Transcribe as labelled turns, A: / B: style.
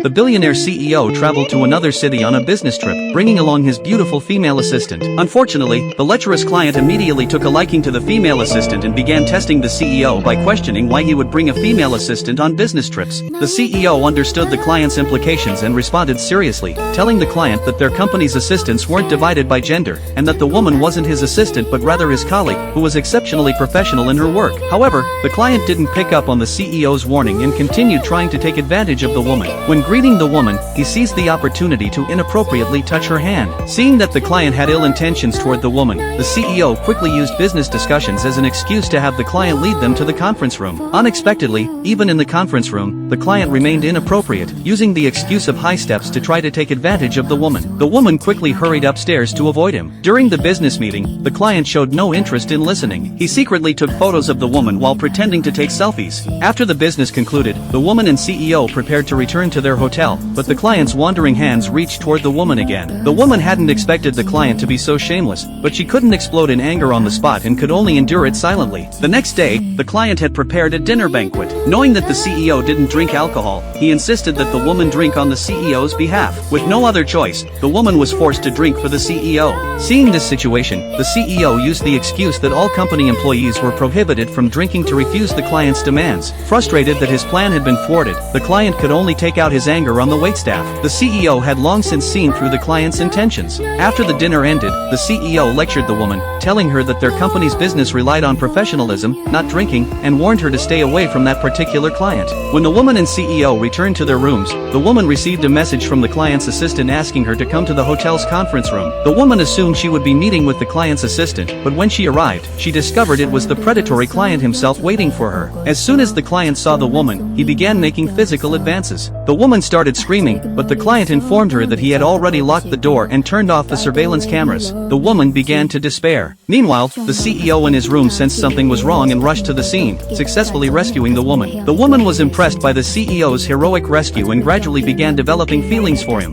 A: the billionaire CEO traveled to another city on a business trip, bringing along his beautiful female assistant. Unfortunately, the lecherous client immediately took a liking to the female assistant and began testing the CEO by questioning why he would bring a female assistant on business trips. The CEO understood the client's implications and responded seriously, telling the client that their company's assistants weren't divided by gender, and that the woman wasn't his assistant but rather his colleague, who was exceptionally professional in her work. However, the client didn't pick up on the CEO's warning and continued trying to take advantage of the woman. When greeting the woman, he seized the opportunity to inappropriately touch her hand. Seeing that the client had ill intentions toward the woman, the CEO quickly used business discussions as an excuse to have the client lead them to the conference room. Unexpectedly, even in the conference room, the client remained inappropriate, using the excuse of high steps to try to take advantage of the woman. The woman quickly hurried upstairs to avoid him. During the business meeting, the client showed no interest in listening. He secretly took photos of the woman while pretending to take selfies. After the business concluded, the woman and CEO prepared to return to their hotel, but the client's wandering hands reached toward the woman again. The woman hadn't expected the client to be so shameless, but she couldn't explode in anger on the spot and could only endure it silently. The next day, the client had prepared a dinner banquet. Knowing that the CEO didn't drink alcohol, he insisted that the woman drink on the CEO's behalf. With no other choice, the woman was forced to drink for the CEO. Seeing this situation, the CEO used the excuse that all company employees were prohibited from drinking to refuse the client's demands. Frustrated that his plan had been thwarted, the client could only take out his anger on the waitstaff. The CEO had long since seen through the client's intentions. After the dinner ended, the CEO lectured the woman, telling her that their company's business relied on professionalism, not drinking, and warned her to stay away from that particular client. When the woman and CEO returned to their rooms, the woman received a message from the client's assistant asking her to come to the hotel's conference room. The woman assumed she would be meeting with the client's assistant, but when she arrived, she discovered it was the predatory client himself waiting for her. As soon as the client saw the woman, he began making physical advances. The woman started screaming, but the client informed her that he had already locked the door and turned off the surveillance cameras. The woman began to despair. Meanwhile, the CEO in his room sensed something was wrong and rushed to the scene, successfully rescuing the woman. The woman was impressed by the CEO's heroic rescue and gradually began developing feelings for him.